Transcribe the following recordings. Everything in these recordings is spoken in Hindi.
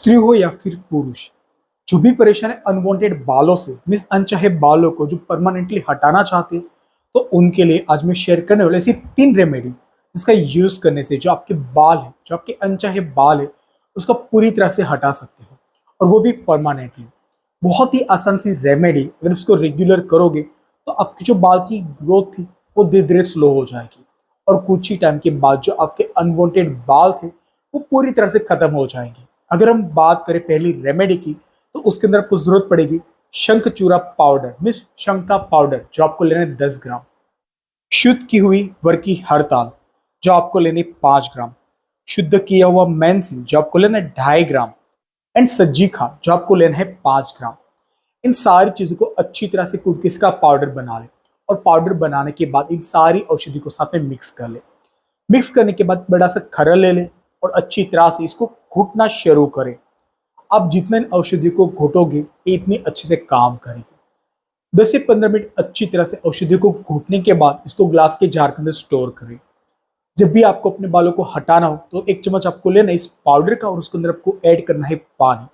स्त्री हो या फिर पुरुष, जो भी परेशान है अनवांटेड बालों से, मीन्स अनचाहे बालों को जो परमानेंटली हटाना चाहते हैं, तो उनके लिए आज मैं शेयर करने वाला ऐसी 3 रेमेडी जिसका यूज करने से जो आपके बाल है, जो आपके अनचाहे बाल है, उसका पूरी तरह से हटा सकते हो, और वो भी परमानेंटली। बहुत ही आसान सी रेमेडी, अगर उसको रेगुलर करोगे तो आपकी जो बाल की ग्रोथ थी वो धीरे धीरे स्लो हो जाएगी, और कुछ ही टाइम के बाद जो आपके अनवांटेड बाल थे वो पूरी तरह से खत्म हो जाएंगे। अगर हम बात करें पहली रेमेडी की, तो उसके अंदर आपको जरूरत पड़ेगी शंखचूड़ा पाउडर, मीन्स शंख का पाउडर, जो आपको लेना है 10 ग्राम। शुद्ध की हुई वर की हड़ताल, जो आपको लेनी 5 ग्राम। शुद्ध किया हुआ मेंसिल, जो आपको लेना है 2.5 ग्राम। एंड सज्जी खांड, जो आपको लेना है 5 ग्राम। इन सारी चीजों को अच्छी तरह से कूट के इसका पाउडर बना ले, और पाउडर बनाने के बाद इन सारी औषधि को साथ में मिक्स कर ले। मिक्स करने के बाद बड़ा सा खरल ले ले और अच्छी तरह से इसको घुटना शुरू करें। आप जितना इन औषधि को घोटोगे ये इतनी अच्छे से काम करेगी। 10 से 15 मिनट अच्छी तरह से औषधि को घोटने के बाद इसको ग्लास के जार के अंदर स्टोर करें। जब भी आपको अपने बालों को हटाना हो तो 1 चम्मच आपको लेना है इस पाउडर का, और उसके अंदर आपको ऐड करना है पानी।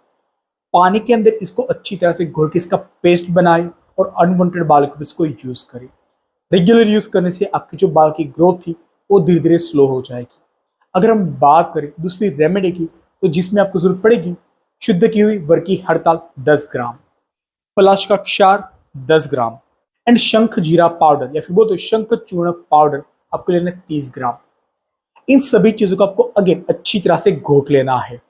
पानी के अंदर इसको अच्छी तरह से घोल के इसका पेस्ट बनाए, और अनवांटेड बालों को इसको यूज करें। रेगुलर यूज करने से आपकी जो बाल की ग्रोथ थी वो धीरे धीरे स्लो हो जाएगी। अगर हम बात करें दूसरी रेमेडी की, तो जिसमें आपको जरूरत पड़ेगी शुद्ध की हुई वर की हड़ताल 10 ग्राम, पलाश का क्षार 10 ग्राम, एंड शंख जीरा पाउडर या फिर बोलते शंख चूर्ण पाउडर आपको लेना है 30 ग्राम। इन सभी चीजों को आपको अगेन अच्छी तरह से घोट लेना है,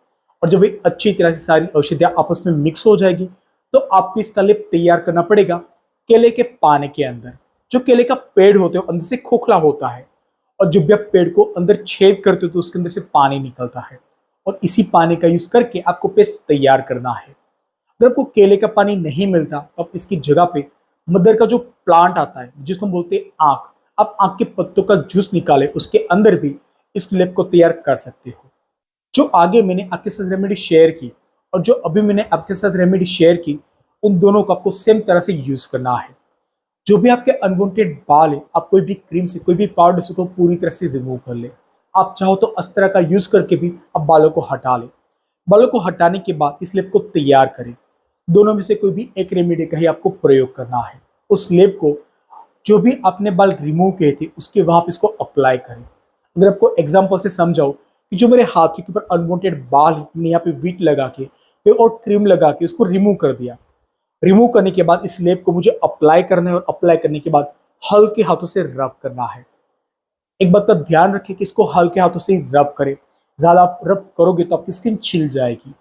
और जब ये अच्छी तरह से सारी औषधियां आपस में मिक्स हो जाएगी तो आपको इसका लेप तैयार करना पड़ेगा केले के पानी के अंदर। जो केले का पेड़ होते हो अंदर से खोखला होता है, और जब भी आप पेड़ को अंदर छेद करते हो तो उसके अंदर से पानी निकलता है, और इसी पानी का यूज करके आपको पेस्ट तैयार करना है। अगर आपको केले का पानी नहीं मिलता तो आप इसकी जगह पे मदर का जो प्लांट आता है जिसको हम बोलते हैं आंख, आप आंख के पत्तों का जूस निकाले, उसके अंदर भी इस लेप को तैयार कर सकते हो। जो आगे मैंने आपके साथ रेमेडी शेयर की और जो अभी मैंने आपके साथ रेमेडी शेयर की, उन दोनों को आपको सेम तरह से यूज करना है। जो भी आपके अनवांटेड बाल है, आप कोई भी क्रीम से, कोई भी पाउडर से तो पूरी तरह से रिमूव कर ले। आप चाहो तो अस्त्र का यूज करके भी आप बालों को हटा ले। बालों को हटाने के बाद इस लेप को तैयार करें। दोनों में से कोई भी एक रेमेडी का ही आपको प्रयोग करना है। उस लेप को जो भी आपने बाल रिमूव किए थे उसके वहां पे इसको अप्लाई करें। अगर आपको एग्जाम्पल से समझाओ कि जो मेरे हाथ के ऊपर अनवांटेड बाल है, मैंने यहाँ पे वीट लगा के कोई और क्रीम लगा के उसको रिमूव कर दिया। रिमूव करने के बाद इस लेप को मुझे अप्लाई करना है, और अप्लाई करने के बाद हल्के हाथों से रब करना है। एक बात का ध्यान रखें कि इसको हल्के हाथों से ही रब करें। ज्यादा आप रब करोगे तो आपकी स्किन छिल जाएगी।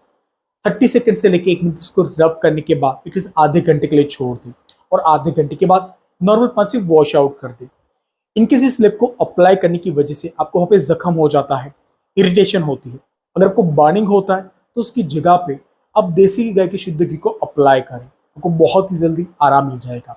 30 सेकंड से लेके 1 मिनट इसको रब करने के बाद एटलीस्ट आधे घंटे के लिए छोड़ दें, और आधे घंटे के बाद नॉर्मल पानी से वॉश आउट कर दें। इनकेस इस लेप को अप्लाई करने की वजह से आपको वहाँ पे जख्म हो जाता है, इरिटेशन होती है, अगर आपको बर्निंग होता है, तो उसकी जगह पे आप देसी गाय के शुद्ध घी को अप्लाई करें। आपको बहुत ही जल्दी आराम मिल जाएगा।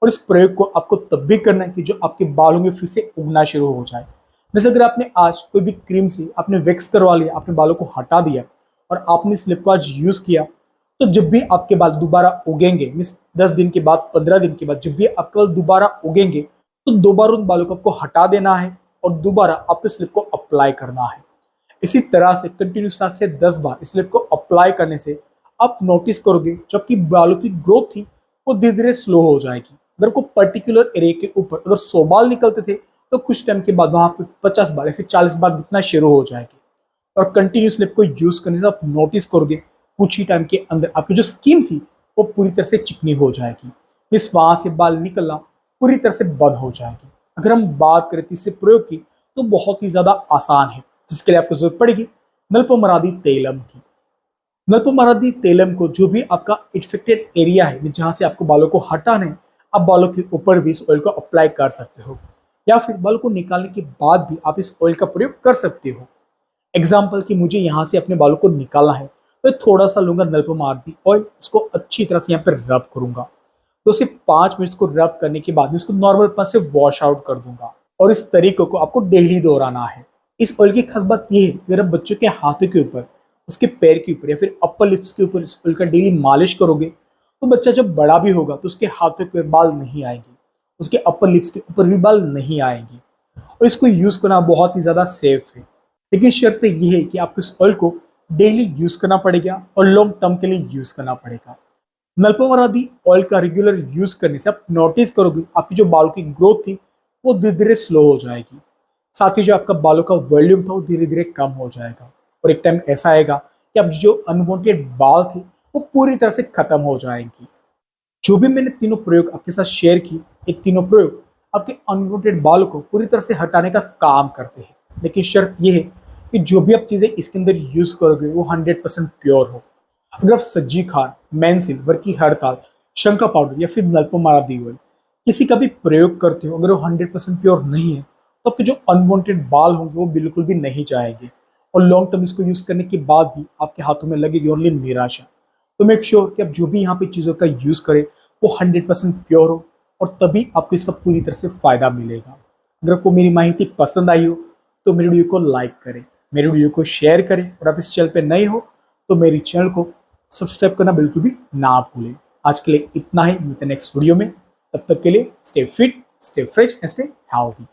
और इस प्रयोग को आपको तब भी करना है कि जो आपके बाल होंगे फिर से उगना शुरू हो जाए। जैसे अगर आपने आज कोई भी क्रीम से आपने वैक्स करवा लिया, अपने बालों को हटा दिया, और आपने इस लिप को आज यूज किया, तो जब भी आपके बाल दोबारा उगेंगे, मीन्स 10 दिन के बाद, 15 दिन के बाद जब भी आपके बाल दोबारा उगेंगे, तो दोबारा उन बालों को आपको हटा देना है, और दोबारा आपको इस लिप को अप्लाई करना है। इसी तरह से कंटिन्यू 7 से 10 बार इस लिप को अप्लाई करने से आप नोटिस करोगे जो आपकी बालों की ग्रोथ थी वो धीरे धीरे स्लो हो जाएगी। अगर को पर्टिकुलर एरिया के ऊपर अगर 100 बाल निकलते थे, तो कुछ टाइम के बाद वहां पे 50 बाल या फिर 40 बाल दिखना शुरू हो जाएगी। और कंटिन्यूस लिप को यूज करने से आप नोटिस करोगे कुछ ही टाइम के अंदर आपकी जो स्किन थी वो पूरी तरह से चिकनी हो जाएगी। इस वहां से बाल निकलना पूरी तरह से बंद हो जाएगी। अगर हम बात करें तीसरे प्रयोग की, तो बहुत ही ज्यादा आसान है, जिसके लिए आपको जरूरत पड़ेगी नल्पमरादी तैलम की। नल्पमरादी तैलम को जो भी आपका इन्फेक्टेड एरिया है, जहां से आपको बालों को हटाना है, आप बालों के ऊपर भी इस ऑयल को अप्लाई कर सकते हो, या फिर बालों को निकालने के बाद भी आप इस ऑयल का प्रयोग कर सकते हो। एग्जाम्पल कि मुझे यहाँ से अपने बालों को निकालना है, तो थोड़ा सा लूंगा नल्पमरादी ऑयल, उसको अच्छी तरह से यहाँ पर रब करूंगा। तो सिर्फ 5 मिनट को रब करने के बाद उसको नॉर्मल पानी से वॉश आउट कर दूंगा। और इस तरीके को आपको डेली दोहराना है। इस ऑयल की खास बात यह है कि अगर आप बच्चों के हाथों के ऊपर, उसके पैर के ऊपर या फिर अपर लिप्स के ऊपर इस ऑयल का डेली मालिश करोगे, तो बच्चा जब बड़ा भी होगा तो उसके हाथों पे बाल नहीं आएंगे, उसके अपर लिप्स के ऊपर भी बाल नहीं आएंगे। और इसको यूज करना बहुत ही ज्यादा सेफ है, लेकिन शर्त यह है कि आप इस ऑयल को डेली यूज करना पड़ेगा और लॉन्ग टर्म के लिए यूज करना पड़ेगा। नल्पामरादी ऑयल का रेगुलर यूज करने से आप नोटिस करोगे आपकी जो बालों की ग्रोथ थी वो धीरे धीरे स्लो हो जाएगी। साथ ही जो आपका बालों का वॉल्यूम था वो धीरे धीरे कम हो जाएगा और एक टाइम ऐसा आएगा कि आप जो अनवांटेड बाल थे वो पूरी तरह से खत्म हो जाएंगे। जो भी मैंने तीनों प्रयोग आपके साथ शेयर की, ये तीनों प्रयोग आपके अनवांटेड बालों को पूरी तरह से हटाने का काम करते हैं, लेकिन शर्त यह है कि जो भी आप चीजें इसके अंदर यूज करोगे वो 100% प्योर हो। अगर आप सज्जी खान, मेंसिल, वर्की हड़ताल, शंका पाउडर या फिर नल्पामरादी ऑयल किसी का भी प्रयोग करते हो, अगर वो 100% प्योर नहीं है तो आपके जो अनवांटेड बाल होंगे वो बिल्कुल भी नहीं जाएंगे और लॉन्ग टर्म इसको यूज करने के बाद भी आपके हाथों में लगेगी ओनली निराशा। तो मेक श्योर कि आप जो भी यहाँ पे चीज़ों का यूज करें वो 100% प्योर हो और तभी आपको इसका पूरी तरह से फायदा मिलेगा। अगर आपको मेरी माहिती पसंद आई हो तो मेरे वीडियो को लाइक करें, मेरे वीडियो को शेयर करें और आप इस चैनल पे नए हो तो मेरी चैनल को सब्सक्राइब करना बिल्कुल भी ना भूलें। आज के लिए इतना ही, मिलते हैं नेक्स्ट वीडियो में। तब तक के लिए stay fit, stay fresh and stay healthy.